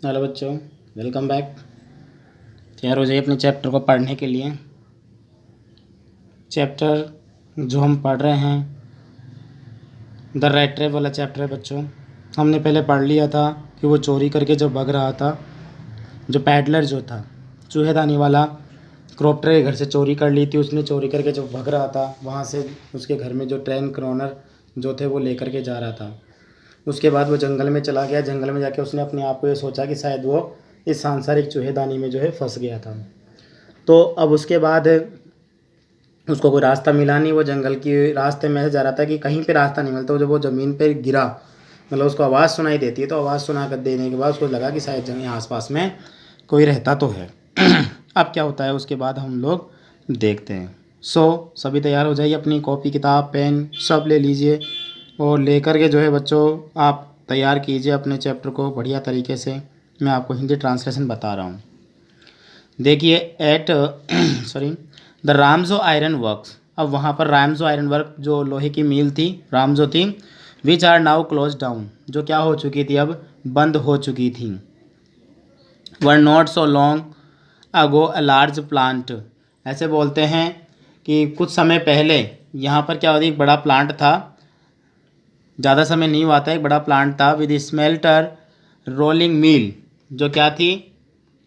Hello बच्चों, welcome back. तैयार हो जाइए अपने चैप्टर को पढ़ने के लिए। चैप्टर जो हम पढ़ रहे हैं द रैट ट्रैप वाला चैप्टर है बच्चों। हमने पहले पढ़ लिया था कि वो चोरी करके जब भाग रहा था, जो पैडलर जो था चूहेदानी वाला, क्रॉप्टर के घर से चोरी कर ली थी उसने। चोरी करके जब भाग रहा था वहाँ से उसके घर में जो ट्रेन क्रोनर जो थे वो लेकर के जा रहा था। उसके बाद वो जंगल में चला गया। जंगल में जाके उसने अपने आप को ये सोचा कि शायद वो इस सांसारिक चूहेदानी में जो है फंस गया था। तो अब उसके बाद उसको कोई रास्ता मिला नहीं। वो जंगल के रास्ते में जा रहा था कि कहीं पे रास्ता नहीं मिलता। जब वो ज़मीन पे गिरा, मतलब उसको आवाज़ सुनाई देती है, तो आवाज़ सुना कर देने के बाद उसको लगा कि शायद जगह आसपास में कोई रहता तो है। अब क्या होता है उसके बाद हम लोग देखते हैं। सभी तैयार हो जाइए, अपनी कॉपी किताब पेन सब ले लीजिए और लेकर के जो है बच्चों आप तैयार कीजिए अपने चैप्टर को बढ़िया तरीके से। मैं आपको हिंदी ट्रांसलेशन बता रहा हूँ। देखिए at sorry the रामजो iron works. अब वहाँ पर रामजो आयरन वर्क जो लोहे की मील थी, रामजो थी, which are now closed down, जो क्या हो चुकी थी, अब बंद हो चुकी थी। Were not so long ago a large plant, ऐसे बोलते हैं कि कुछ समय पहले यहाँ पर क्या होती, एक बड़ा प्लांट था, ज़्यादा समय नहीं हुआ था, एक बड़ा प्लांट था विद स्मेल्टर रोलिंग मिल, जो क्या थी,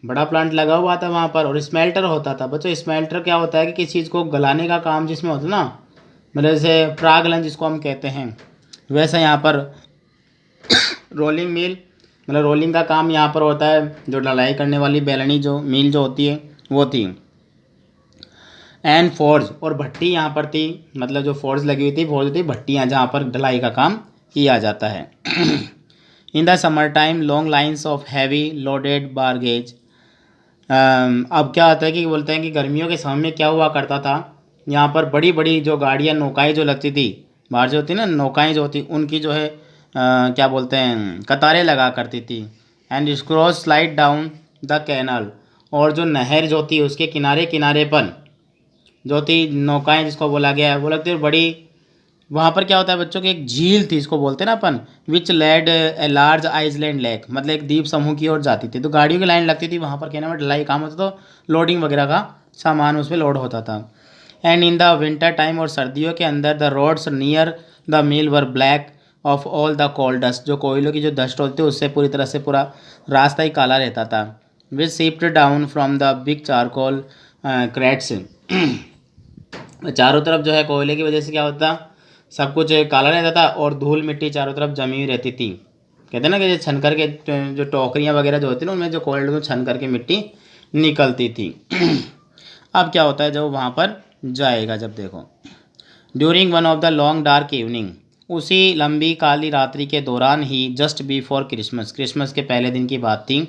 बड़ा प्लांट लगा हुआ था वहाँ पर और स्मेल्टर होता था। बच्चों स्मेल्टर क्या होता है कि किसी चीज़ को गलाने का काम जिसमें होता है ना, मतलब जैसे प्रागलन जिसको हम कहते हैं, वैसा यहाँ पर रोलिंग मिल, मतलब रोलिंग का काम यहाँ पर होता है। जो ढलाई करने वाली बेलनी जो मिल जो होती है वो थी। एंड फोर्ज, और भट्टी यहाँ पर थी, मतलब जो फोर्ज लगी हुई थी, फोर्ज थी भट्टियाँ जहाँ पर ढलाई का काम किया जाता है। In the summer time long lines of heavy loaded barges. अब क्या होता है कि बोलते हैं कि गर्मियों के समय में क्या हुआ करता था, यहाँ पर बड़ी बड़ी जो गाड़ियाँ नौकाएँ जो लगती थी, बाहर जो होती ना नौकाएँ जो होती, उनकी जो है क्या बोलते हैं कतारें लगा करती थी। And cross slide down the canal, और जो नहर जो थी उसके किनारे किनारे पर जो थी नौकाएँ जिसको बोला गया है वो लगती है बड़ी। वहाँ पर क्या होता है बच्चों की एक झील थी, इसको बोलते हैं ना अपन, which led a large island lake, मतलब एक द्वीप समूह की ओर जाती थी। तो गाड़ियों की लाइन लगती थी वहाँ पर, कहने में ढलाई काम होता, तो लोडिंग वगैरह का सामान उस पर लोड होता था। And in the winter time, और सर्दियों के अंदर, the roads near the mill were black of all the coal dust, जो कोयलों की जो डस्ट होती थी उससे पूरी तरह से पूरा रास्ता ही काला रहता था। Which seeped down from the big charcoal crates, चारों तरफ जो है कोयले की वजह से क्या होता, सब कुछ काला रहता था और धूल मिट्टी चारों तरफ जमी हुई रहती थी। कहते हैं ना कि छन करके जो टोकरियाँ वगैरह जो होती ना उनमें जो कोयले को छन करके मिट्टी निकलती थी। अब क्या होता है जब वहाँ पर जाएगा, जब देखो during one of the long dark evening, उसी लंबी काली रात्रि के दौरान ही, जस्ट बिफोर क्रिसमस, क्रिसमस के पहले दिन की बात थी,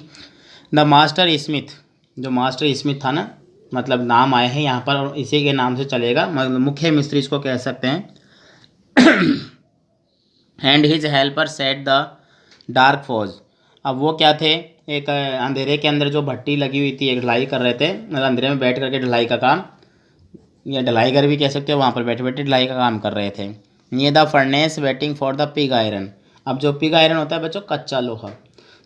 द मास्टर स्मिथ, जो मास्टर स्मिथ था ना, मतलब नाम आए हैं यहाँ पर और इसी के नाम से चलेगा, मतलब मुख्य मिस्त्री इसको कह सकते हैं। And his helper set the dark forge, अब वो क्या थे, एक अंधेरे के अंदर जो भट्टी लगी हुई थी, एक ढलाई कर रहे थे, मतलब अंधेरे में बैठ करके ढलाई का काम, या ढलाई कर भी कह सकते हो, वहाँ पर बैठे बैठे ढलाई का काम कर रहे थे। ये the furnace waiting for the pig iron, अब जो पिग आयरन होता है बच्चों कच्चा लोहा,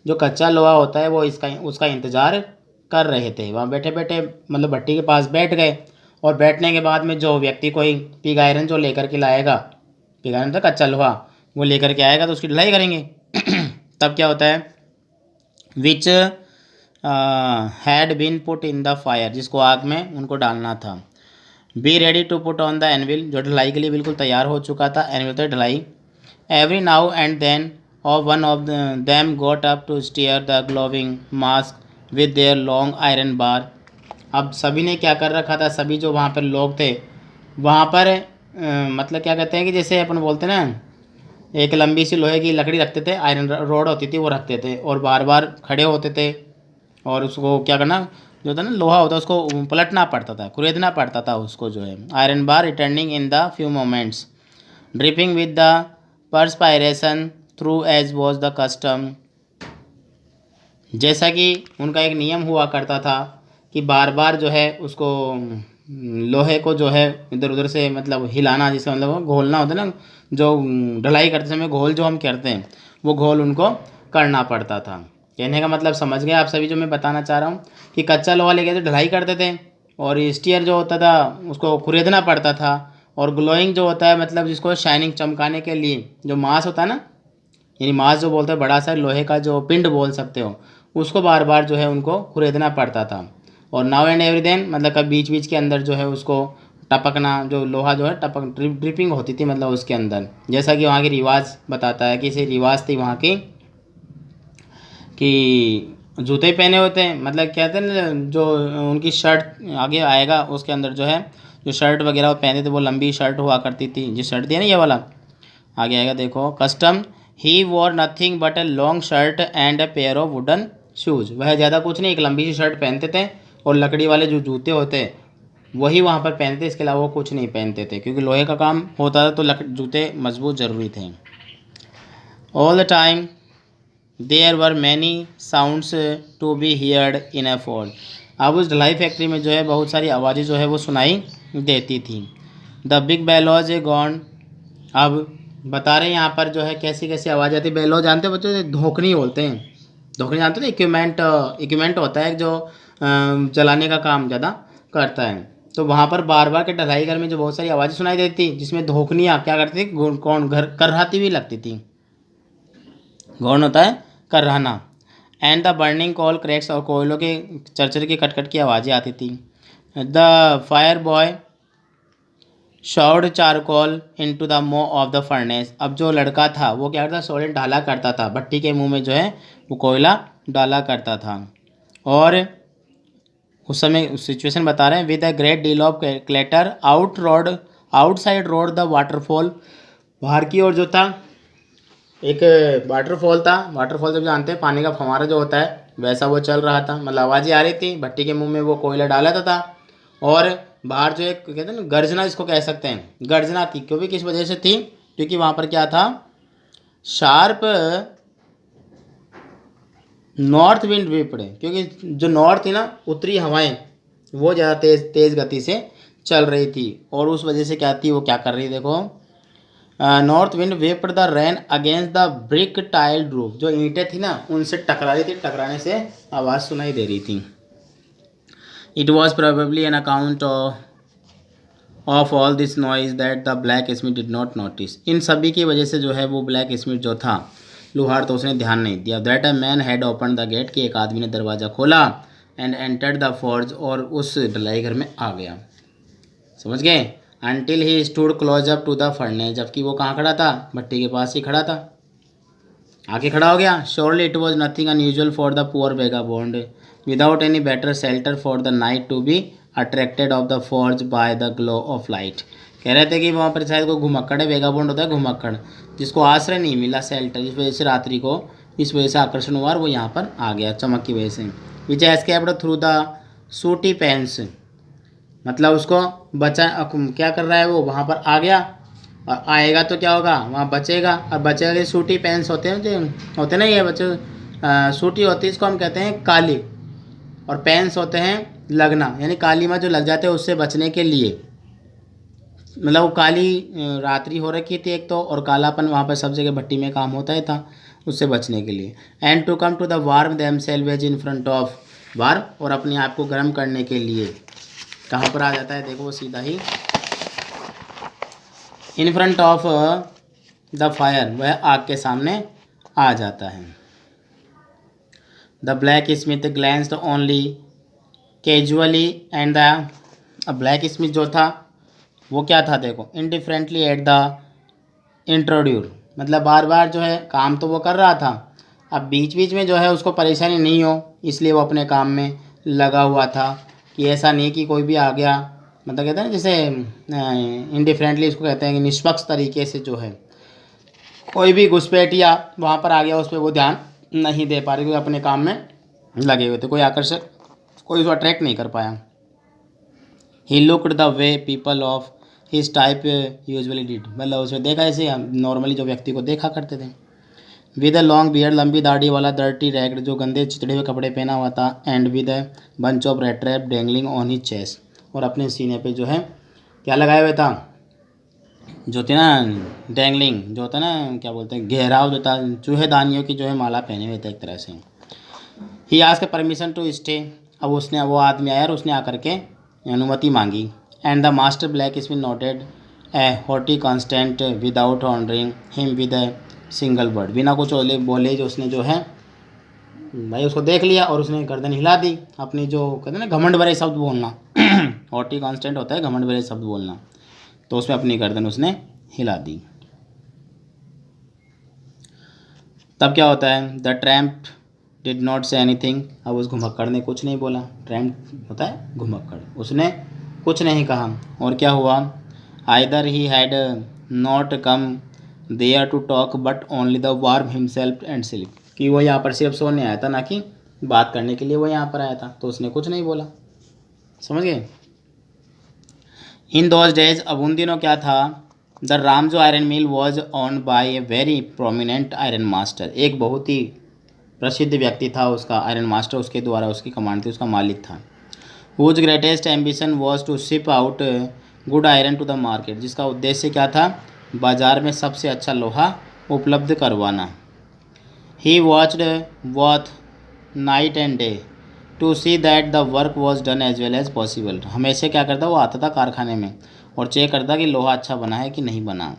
जो कच्चा लोहा होता है वो उसका इंतज़ार कर रहे थे। वहाँ बैठे बैठे मतलब भट्टी के पास बैठ गए और बैठने के बाद में जो व्यक्ति कोई पिग आयरन जो लेकर के लाएगा, पिग आयरन था कच्चा लोहा, वो लेकर के आएगा तो उसकी ढलाई करेंगे। तब क्या होता है, which had been put in the fire, जिसको आग में उनको डालना था। Be ready to put on the anvil, जो ढलाई के लिए बिल्कुल तैयार हो चुका था, एनविल तो ढलाई। एवरी नाउ एंड देन और one of them got up to steer the glowing mask with their long iron bar, अब सभी ने क्या कर रखा था, सभी जो वहाँ पर लोग थे वहाँ पर मतलब क्या कहते हैं कि जैसे अपन बोलते हैं ना, एक लंबी सी लोहे की लकड़ी रखते थे, आयरन रोड होती थी वो रखते थे और बार बार खड़े होते थे और उसको क्या करना, जो था ना लोहा होता है उसको पलटना पड़ता था, कुरेदना पड़ता था उसको, जो है iron bar returning in the few moments, dripping with the perspiration through as was the custom, जैसा कि उनका एक नियम हुआ करता था कि बार बार जो है उसको लोहे को जो है इधर उधर से मतलब हिलाना, जिसका मतलब वो घोलना होता है ना, जो ढलाई करते समय घोल जो हम करते हैं वो घोल उनको करना पड़ता था। कहने का मतलब समझ गए आप सभी जो मैं बताना चाह रहा हूँ कि कच्चा लोहा लेके तो ढलाई करते थे और स्टीयर जो होता था उसको खुरेदना पड़ता था। और ग्लोइंग जो होता है मतलब जिसको शाइनिंग चमकाने के लिए जो मास होता है ना, यानी मास जो बोलते हैं बड़ा सा लोहे का जो पिंड बोल सकते हो, उसको बार बार जो है उनको खुरेदना पड़ता था। और नाउ एंड एवरी देन मतलब कभी बीच बीच के अंदर जो है उसको टपकना, जो लोहा जो है टपक ड्रिपिंग होती थी मतलब उसके अंदर, जैसा कि वहाँ की रिवाज बताता है कि इसे रिवाज थी वहाँ की कि जूते पहने होते हैं, मतलब कहते हैं ना जो उनकी शर्ट आगे आएगा उसके अंदर जो है जो शर्ट वगैरह वो पहने थे वो लंबी शर्ट हुआ करती थी, जो शर्ट थी ना ये वाला आगे आएगा देखो। Custom he war nothing but a long shirt and a pair of wooden shoes. वह ज़्यादा कुछ नहीं, एक लंबी सी शर्ट पहनते थे और लकड़ी वाले जो जूते होते वही वहाँ पर पहनते, इसके अलावा वो कुछ नहीं पहनते थे क्योंकि लोहे का काम होता था तो जूते मजबूत ज़रूरी थे। All the time there were many sounds to be heard in a fall. अब उस ढलाई फैक्ट्री में जो है बहुत सारी आवाज़ें जो है वो सुनाई देती थी। The big bellows a groan. अब बता रहे हैं यहाँ पर जो है कैसी कैसी आवाज़ आती है। बेलॉज जानते हो बच्चों, धोखनी बोलते हैं। धोखनी जानते हो, इक्विपमेंट होता है जो जलाने का काम ज़्यादा करता है। तो वहाँ पर बार बार के ढलाई घर में जो बहुत सारी आवाज़ें सुनाई देती जिसमें धोखनियाँ क्या करती थी, कौन घर करहाती हुई लगती थी। गौन होता है करहाना। And the burning coal cracks, और कोयलों के चरचर की कटकट की आवाज़ें आती थी। The fire boy shard charcoal into the मो ऑफ द फर्नेस। अब जो लड़का था वो क्या करता, सॉलिड डाला करता था भट्टी के मुंह में जो है वो कोयला डाला करता था। और उस समय सिचुएशन बता रहे हैं। With a great deal of clutter outside road the waterfall. बाहर की ओर जो था एक वाटरफॉल था। वाटरफॉल जब जानते हैं पानी का फव्वारा जो होता है वैसा वो चल रहा था, मतलब आवाज़ें आ रही थी, भट्टी के मुंह में वो कोयला डाला था। और बाहर जो एक कहते हैं ना गर्जना, इसको कह सकते हैं गर्जना थी, क्योंकि किस वजह से थी, क्योंकि वहाँ पर क्या था, शार्प नॉर्थ विंड वे पड़े, क्योंकि जो नॉर्थ थी ना उत्तरी हवाएं वो ज़्यादा तेज़ गति से चल रही थी। और उस वजह से क्या थी, वो क्या कर रही देखो, north wind vaped the rain against the brick tiled roof. जो ईंटें थी ना उनसे टकरा रही थी, टकराने से आवाज़ सुनाई दे रही थी। It was probably on account of all this noise that the blacksmith did not notice. इन सभी की वजह से जो है वो ब्लैक स्मिथ जो था लोहार, तो उसने ध्यान नहीं दिया। That a man had open the gate, कि एक आदमी ने दरवाज़ा खोला, एंड एंटर्ड द फॉर्ज, और उस ढलाई घर में आ गया। समझ गए। Until he stood close up to the furnace, जबकि वो कहाँ खड़ा था, भट्टी के पास ही खड़ा था, आके खड़ा हो गया। Surely it was nothing unusual for the poor vagabond without any better shelter for the night to be attracted of the forge by the glow of light. कह रहे थे कि वहाँ पर शायद कोई घुमक्कड़ है, वेगाबॉन्ड होता है घुमक्कड़, जिसको आश्रय नहीं मिला शेल्टर, इस वजह से रात्रि को इस वजह से आकर्षण हुआ और वो यहाँ पर आ गया चमक की वजह से। Which escaped through the sooty panes, मतलब उसको बचा, क्या कर रहा है वो वहाँ पर आ गया, और आएगा तो क्या होगा वहाँ बचेगा, और बचेगा कि सूटी पेंस होते हैं जो होते ना ये बच्चे, सूटी होती है इसको हम कहते हैं काली, और पेंस होते हैं लगना, यानी काली में जो लग जाते हैं उससे बचने के लिए। मतलब वो काली रात्रि हो रखी थी एक तो, और कालापन वहाँ पर सब जगह भट्टी में काम होता ही था, उससे बचने के लिए। And to come to the warm them selvage in front of warm, और अपने आप को गर्म करने के लिए कहाँ पर आ जाता है देखो, वो सीधा ही in front of the fire, वह आग के सामने आ जाता है। The blacksmith glanced only casually and the blacksmith जो था वो क्या था देखो, इनडिफरेंटली एट द इंट्रोड्यूर, मतलब बार बार जो है काम तो वो कर रहा था, अब बीच बीच में जो है उसको परेशानी नहीं हो इसलिए वो अपने काम में लगा हुआ था, कि ऐसा नहीं कि कोई भी आ गया, मतलब कहते हैं ना जैसे इनडिफरेंटली इसको कहते हैं कि निष्पक्ष तरीके से जो है कोई भी घुसपैठिया वहाँ पर आ गया उस पर वो ध्यान नहीं दे पा रहे, क्योंकि अपने काम में लगे हुए थे, कोई आकर्षक कोई उसको अट्रैक्ट नहीं कर पाया। He looked the way people of his type usually did, मतलब उसमें देखा ऐसे हम नॉर्मली जो व्यक्ति को देखा करते थे। विद अ लॉन्ग बियर्ड, लंबी दाढ़ी वाला, डर्टी रैग्ड, जो गंदे चितड़े हुए कपड़े पहना हुआ था, and with a bunch of red trap dangling on his chest, और अपने सीने पे जो है क्या लगाया हुआ था, जो थे ना डेंगलिंग, जो होता है ना क्या बोलते हैं घेराव जो था, चूहेदानियों की जो है माला पहने हुए थे एक तरह से। He asked permission to stay. अब उसने वो आदमी आया और उसने आकर के अनुमति मांगी। And the master blacksmith noted a haughty constant without honouring him with a single word. बिना कुछ बोले जो उसने जो है भाई उसको देख लिया और उसने गर्दन हिला दी। अपनी जो कहते हैं ना घमंड भरे शब्द बोलना हॉटी कांस्टेंट होता है घमंड भरे शब्द बोलना, तो उसमें अपनी गर्दन उसने हिला दी। तब क्या होता है, the tramp did not say anything. अब उस घुमक्कड़ ने कुछ नहीं बोला। ट्रैम्प होता है घुमक्कड़, उसने कुछ नहीं कहा। और क्या हुआ, either he had not come there to talk but only the warm himself and sleep. कि वो यहाँ पर सिर्फ सोने आया था, ना कि बात करने के लिए वो यहाँ पर आया था, तो उसने कुछ नहीं बोला। समझ गए। इन दोज डेज, अब उन दिनों क्या था, the रामजो iron mill was on by a very prominent iron master. एक बहुत ही प्रसिद्ध व्यक्ति था उसका आयरन मास्टर, उसके द्वारा उसकी कमांड थी, उसका मालिक था। Whose greatest ambition was to ship out good iron to the market. जिसका उद्देश्य क्या था, बाजार में सबसे अच्छा लोहा उपलब्ध करवाना। He watched both night and day to see that the work was done as well as possible. हमेशा क्या करता, वो आता था कारखाने में और चेक करता कि लोहा अच्छा बना है कि नहीं बना।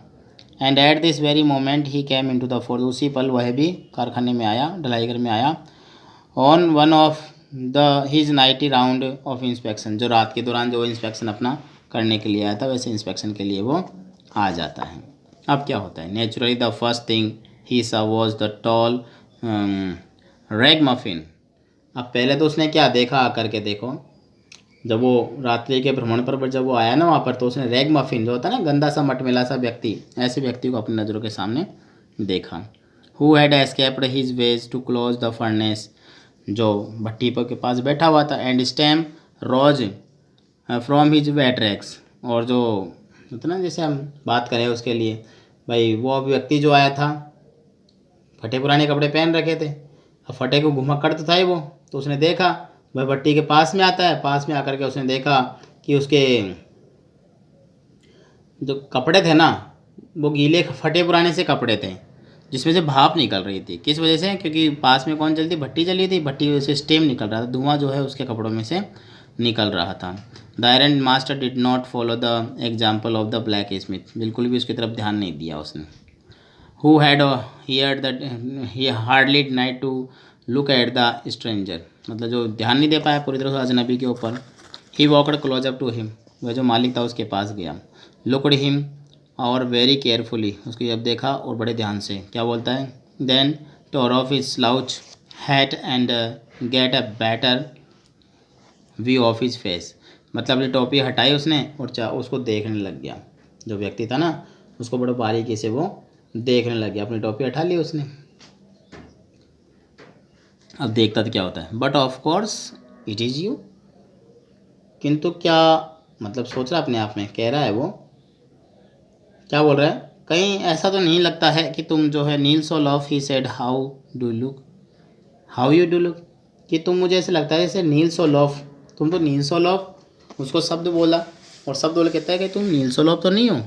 And at this very moment he came in to the force. उसी पल वह भी कारखाने में आया, ढलाईघर में आया। On one of the his nightly round of inspection. जो रात के दौरान जो इंस्पेक्शन अपना करने के लिए आया था, वैसे इंस्पेक्शन के लिए वो आ जाता है। अब क्या होता है, naturally the first thing he saw was the tall ragamuffin. अब पहले तो उसने क्या देखा, आकर के देखो, जब वो रात्रि के भ्रमण पर जब वो आया ना वहाँ पर, तो उसने रैग मफिन जो होता है ना गंदा सा मटमेला सा व्यक्ति, ऐसे व्यक्ति को अपनी नज़रों के सामने देखा। Who had escaped his ways to close the furnace. जो भट्टी पर के पास बैठा हुआ था। And steam rose from his wet rags. और जो होता ना, जैसे हम बात करें उसके लिए, भाई वो व्यक्ति जो आया था फटे पुराने कपड़े पहन रखे थे। अब फटे को घुमक्कड़ तो था ही वो, तो उसने देखा वह भट्टी के पास में आता है। पास में आकर के उसने देखा कि उसके जो कपड़े थे ना, वो गीले फटे पुराने से कपड़े थे, जिसमें से भाप निकल रही थी। किस वजह से, क्योंकि पास में कौन चलती थी, भट्टी चली थी। भट्टी से स्टीम निकल रहा था, धुआं जो है उसके कपड़ों में से निकल रहा था। The iron master did not follow the example of the blacksmith. बिल्कुल भी उसकी तरफ ध्यान नहीं दिया उसने। Who had heard that he hardly denied to look at the stranger. मतलब जो ध्यान नहीं दे पाया पूरी तरह से अजनबी के ऊपर। He walked close up to him. वह जो मालिक था उसके पास गया। लुकड हिम और वेरी केयरफुली, उसको जब देखा और बड़े ध्यान से, क्या बोलता है, then tore off his slouch hat and get a better view of his face. मतलब अपनी टोपी हटाई उसने और उसको देखने लग गया। जो व्यक्ति था ना, उसको बड़े बारीकी से वो देखने लग गया। अपनी टोपी हटा ली उसने। अब देखता तो क्या होता है, but of course it is you. किंतु क्या, मतलब सोच रहा अपने आप में, कह रहा है वो, क्या बोल रहा है, कहीं ऐसा तो नहीं लगता है कि तुम जो है Neil Soloff he said how do look, how you do look, कि तुम, मुझे ऐसे लगता है जैसे नील सोलॉफ, तुम तो नील सोलॉफ, उसको शब्द बोला और शब्द बोल कहता है कि तुम नील सोलॉफ तो नहीं हो।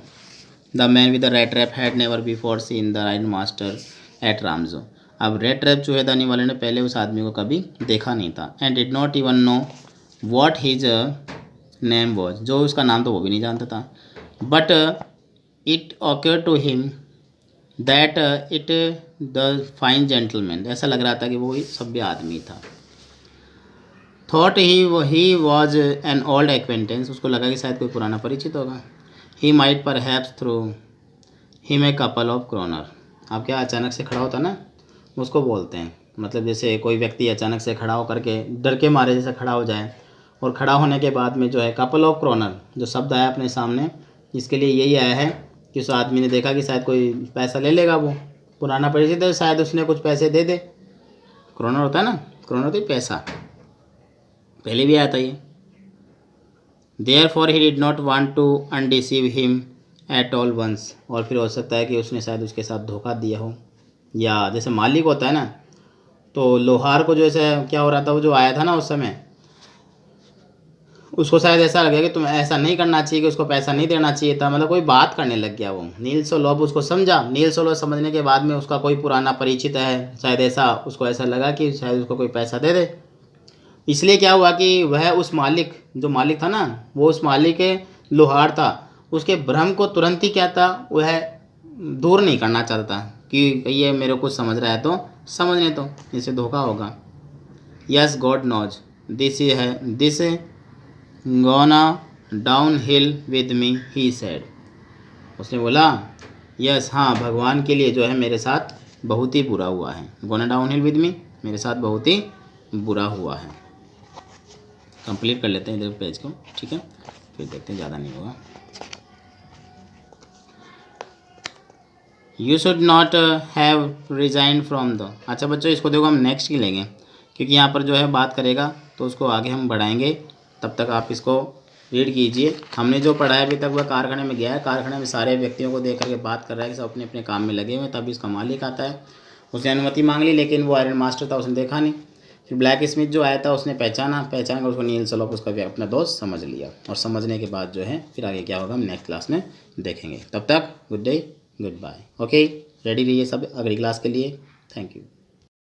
The man with the red trap had never before seen the iron master at Ramjo. अब रेड ट्रैप चूहेदानी वाले ने पहले उस आदमी को कभी देखा नहीं था। And did not even know what his name was. जो उसका नाम तो वो भी नहीं जानता था। But it occur to him that it the fine gentleman. ऐसा लग रहा था कि वो सभ्य आदमी था। Thought he was an old acquaintance. उसको लगा कि शायद कोई पुराना परिचित होगा। He might perhaps through him a couple of kroner. अब क्या, अचानक से खड़ा होता ना, उसको बोलते हैं, मतलब जैसे कोई व्यक्ति अचानक से खड़ा होकर के डर के मारे जैसे खड़ा हो जाए, और खड़ा होने के बाद में जो है कपल ऑफ क्रोनर जो शब्द आया अपने सामने, इसके लिए यही आया है कि उस आदमी ने देखा कि शायद कोई पैसा ले लेगा, वो पुराना परिचित है, शायद उसने कुछ पैसे दे दे। क्रोनर होता है ना, क्रोनर होता है पैसा, पहले भी आया था ये। Therefore he did not want to undeceive him at all once. और फिर हो सकता है कि उसने शायद उसके साथ धोखा दिया हो, या जैसे मालिक होता है ना, तो लोहार को जो ऐसे क्या हो रहा था, वो जो आया था ना उस समय, उसको शायद ऐसा लगे कि तुम्हें ऐसा नहीं करना चाहिए, कि उसको पैसा नहीं देना चाहिए था, मतलब कोई बात करने लग गया वो। नील सोलोप उसको समझा। नील सोलोप समझने के बाद में उसका कोई पुराना परिचित है, शायद ऐसा उसको ऐसा लगा कि शायद उसको कोई पैसा दे दे। इसलिए क्या हुआ कि वह उस मालिक, जो मालिक था ना, वो उस मालिक के लोहार था, उसके भ्रम को तुरंत ही क्या था, वह दूर नहीं करना चाहता कि ये मेरे को समझ रहा है तो समझने तो, इससे धोखा होगा। Yes God knows this gonna downhill with me he said. उसने बोला यस, हाँ, भगवान के लिए जो है मेरे साथ बहुत ही बुरा हुआ है। गोना डाउन हिल विद मी, मेरे साथ बहुत ही बुरा हुआ है। कंप्लीट कर लेते हैं इधर पेज को, ठीक है, फिर देखते हैं, ज़्यादा नहीं होगा। You should not have resign from the. अच्छा बच्चों, इसको देखो हम नेक्स्ट की लेंगे, क्योंकि यहाँ पर जो है बात करेगा तो उसको आगे हम बढ़ाएंगे। तब तक आप इसको रीड कीजिए। हमने जो पढ़ा है अभी तक वह कारखाने में गया है, कारखाने में सारे व्यक्तियों को देख करके बात कर रहा है कि सब अपने अपने काम में लगे हुए हैं। तब इसका मालिक आता है, उसने अनुमति मांग ली, लेकिन वो आयरन मास्टर था, उसने देखा नहीं। फिर ब्लैक स्मिथ जो आया था उसने पहचान कर उसको नील सोलोप उसका अपना दोस्त समझ लिया, और समझने के बाद जो है फिर आगे क्या होगा हम नेक्स्ट क्लास में देखेंगे। तब तक good day, goodbye. Okay, ready रहिए सब अगली क्लास के लिए। Thank you.